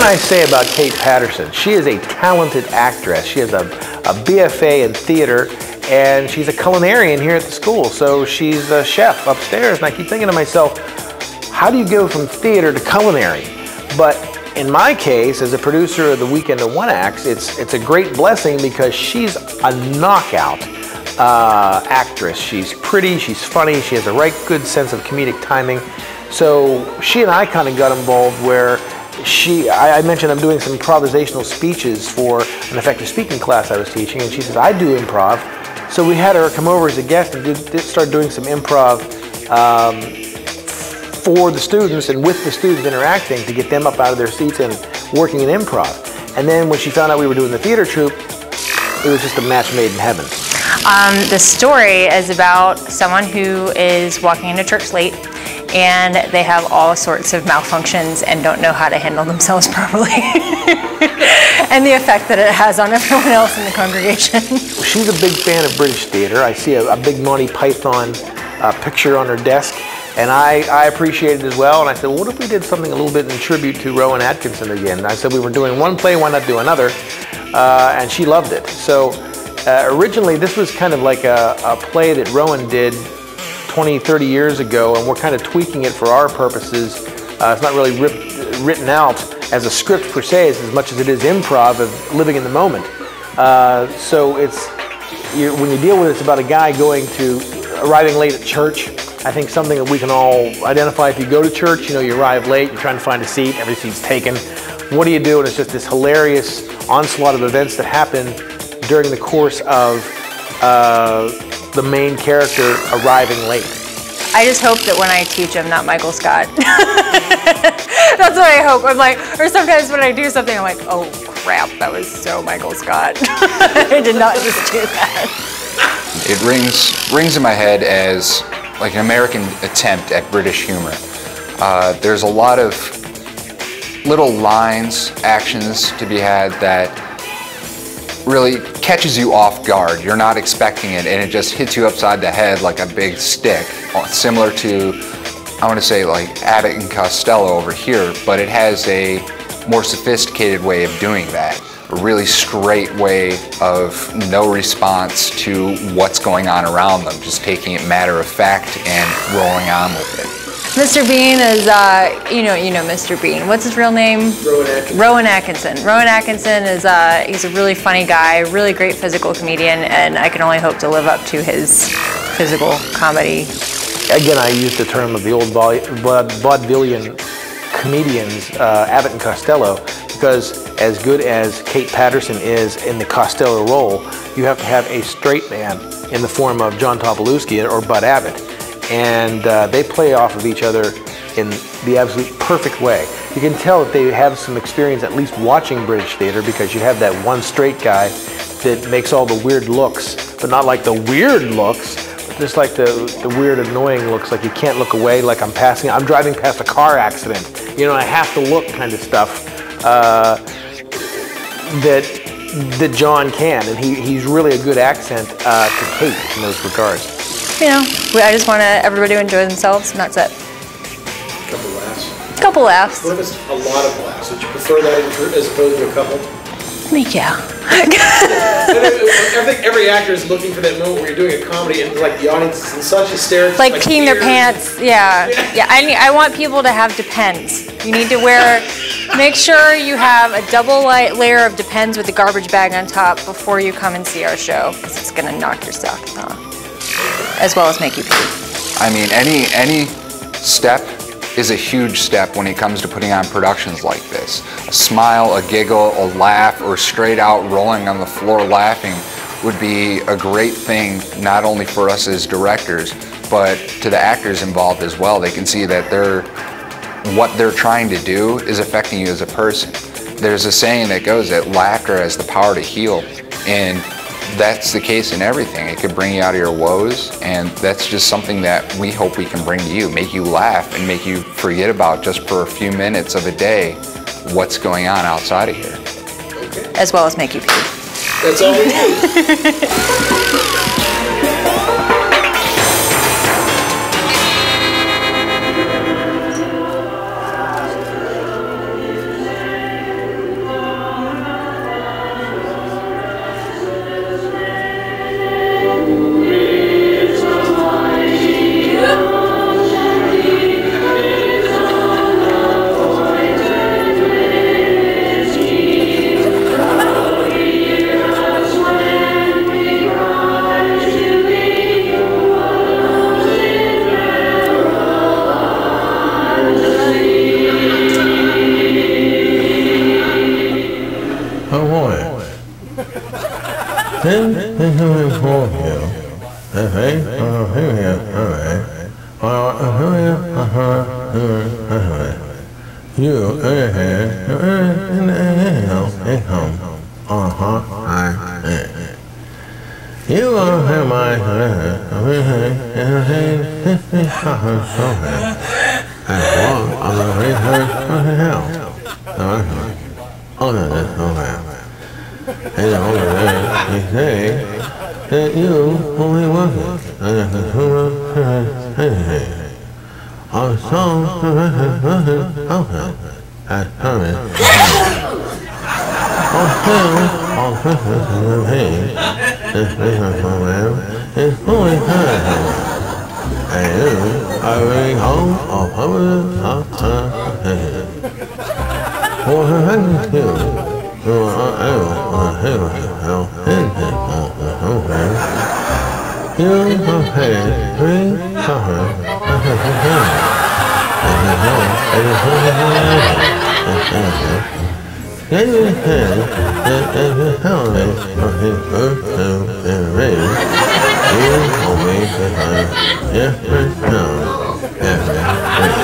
can I say about Kate Patterson? She is a talented actress. She has a BFA in theater, and she's a culinarian here at the school. So she's a chef upstairs, and I keep thinking to myself, how do you go from theater to culinary? But in my case, as a producer of the Weekend of One Acts, it's a great blessing because she's a knockout actress. She's pretty, she's funny, she has a right good sense of comedic timing. So she and I kind of got involved where I mentioned I'm doing some improvisational speeches for an effective speaking class I was teaching, and she says, I do improv. So we had her come over as a guest and start doing some improv for the students and with the students interacting to get them up out of their seats and working in improv. And then when she found out we were doing the theater troupe, it was just a match made in heaven. The story is about someone who is walking into church late, and they have all sorts of malfunctions and don't know how to handle themselves properly. And the effect that it has on everyone else in the congregation. She's a big fan of British theater. I see a big Monty Python picture on her desk, and I appreciate it as well. And I said, well, what if we did something a little bit in tribute to Rowan Atkinson again? And I said, we were doing one play, why not do another? And she loved it. So originally, this was kind of like a play that Rowan did 20, 30 years ago, and we're kind of tweaking it for our purposes. It's not really written out as a script per se, as much as it is improv of living in the moment. So when you deal with it, it's about a guy arriving late at church. I think something that we can all identify. If you go to church, you know, you arrive late, you're trying to find a seat, every seat's taken. What do you do? And it's just this hilarious onslaught of events that happen during the course of the main character arriving late. I just hope that when I teach, I'm not Michael Scott. That's what I hope. I'm like, or sometimes when I do something, I'm like, oh crap, that was so Michael Scott. I did not just do that. It rings in my head as like an American attempt at British humor. There's a lot of little lines, actions to be had that really catches you off guard. You're not expecting it, and it just hits you upside the head like a big stick, similar to, I want to say, like Abbott and Costello over here, but it has a more sophisticated way of doing that. A really straight way of no response to what's going on around them, just taking it matter of fact and rolling on with it. Mr. Bean is, you know Mr. Bean. What's his real name? Rowan Atkinson. Rowan Atkinson. Rowan Atkinson is, he's a really funny guy, really great physical comedian, and I can only hope to live up to his physical comedy. Again, I use the term of the old vaudevillian comedians, Abbott and Costello, because as good as Kate Patterson is in the Costello role, you have to have a straight man in the form of John Topolowski or Bud Abbott. And they play off of each other in the absolute perfect way. You can tell that they have some experience at least watching British theater, because you have that one straight guy that makes all the weird looks, but not like the weird looks, but just like the weird annoying looks, like you can't look away, like I'm driving past a car accident, you know, I have to look kind of stuff that John can, and he's really a good accent to Kate in those regards. You know, I just want everybody to enjoy themselves, and that's it. Couple laughs. Couple laughs. What if it's a lot of laughs? Would you prefer that as opposed to a couple? Yeah. I think every actor is looking for that moment where you're doing a comedy and like the audience is in such hysterics. Like peeing their pants. Yeah. Yeah. I want people to have Depends. You need to make sure you have a double layer of Depends with a garbage bag on top before you come and see our show, because it's gonna knock your socks off, as well as make you pee. I mean, any step is a huge step when it comes to putting on productions like this. A smile, a giggle, a laugh, or straight out rolling on the floor laughing would be a great thing, not only for us as directors, but to the actors involved as well. They can see that what they're trying to do is affecting you as a person. There's a saying that goes that laughter has the power to heal, and that's the case in everything. It could bring you out of your woes, and that's just something that we hope we can bring to you, make you laugh and make you forget about, just for a few minutes of a day, what's going on outside of here. Okay. As well as make you pee. That's all we need. Then they come inform you that they are here, you income you will have my as long as the research of the health other than program. And over there, they say that you will be working as a consumer service of some services outfit as permit or still all Christmas and the pain. This business program is fully certified, and you are being home of public transportation. For protecting you who are unable to save yourself in this program, you are paid free coverage as a consumer. As you know, it is David said that as the holiday of his birthday is raised, you will be behind different pounds every week.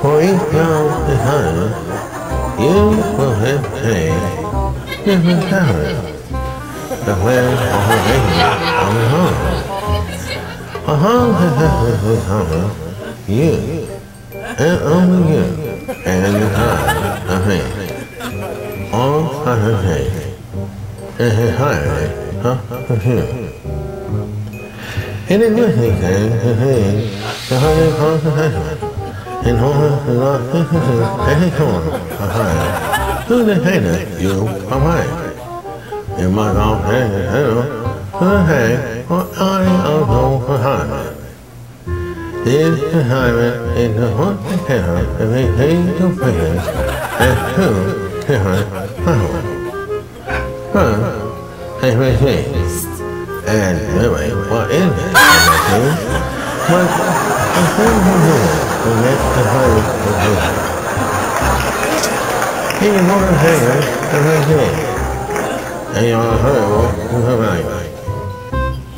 For each pound behind, you will have paid different calories. The plan of a baby on the home. A home has successfully covered you, and only you, and the time of me. All concentration is entirely up to you. It is necessary to see the higher concentration in order to not institute any sort of higher to the data you provide. You must also pay attention to the pay for any of those assignments. This assignment is to put together the maintained completion as two different levels. First, a machine, and really what is it, a machine? But a thing to do to get the final completion. He is more than a machine, and you are available to provide.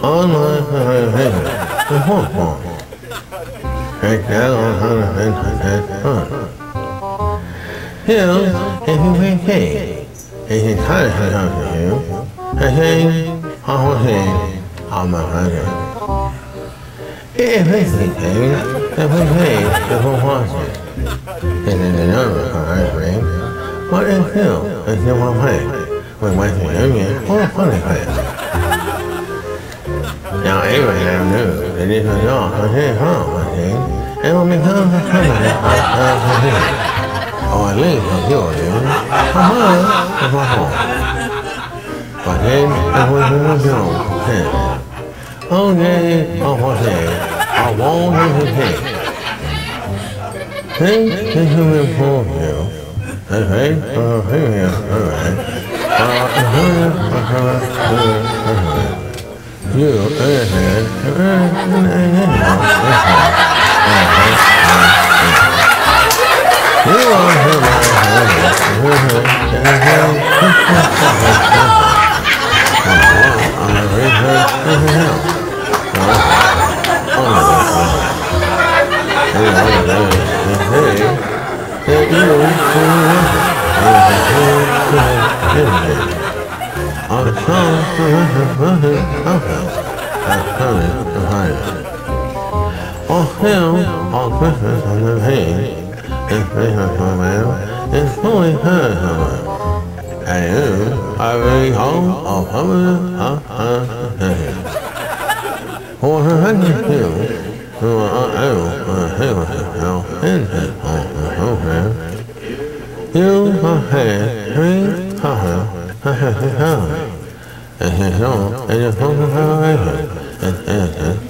Online presentation, the fourth form. Check that on how to synthesize fun. Here, if you maintain, it is kind of up to you, the same of my project. It is basically the maintain the proportion. It is another correct but it's still a simple plan with Western Union or funny plan. Now Abraham knew that this was all for his home machine and will become the permanent machine, or at least a few of them, among the home. But then it was in the zone, said, oh yeah, oh what is, I won't hesitate. Then this will inform you, that they for a female survey are you understand the you are here on the research of the health. That you on some as permanent provider. Or still, all Christmas on the page, this business program is fully certified, and you are really home of permanent transportation. For protecting you who are unable to save yourself in this program, you must pay 3 copies of $50. As you know, in the focus preparation and innocence,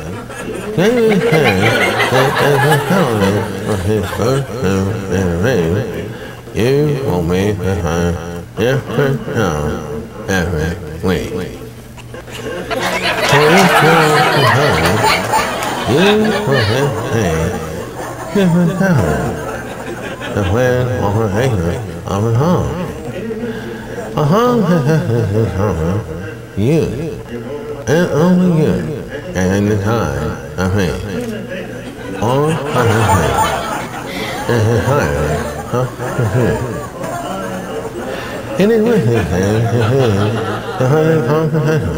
David said that as a penalty for his first two in rain, you will be behind different pounds every week. For each pound behind, you will have paid different calories. The plan of a bakery of a home. A You, and only you, and the time of me. All it is with me, the hundred competition,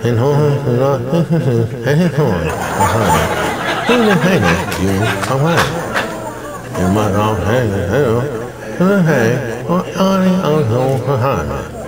and all the not and his horn behind. He the hanging you away. You must all hang the hill to the hay or any of those behind me.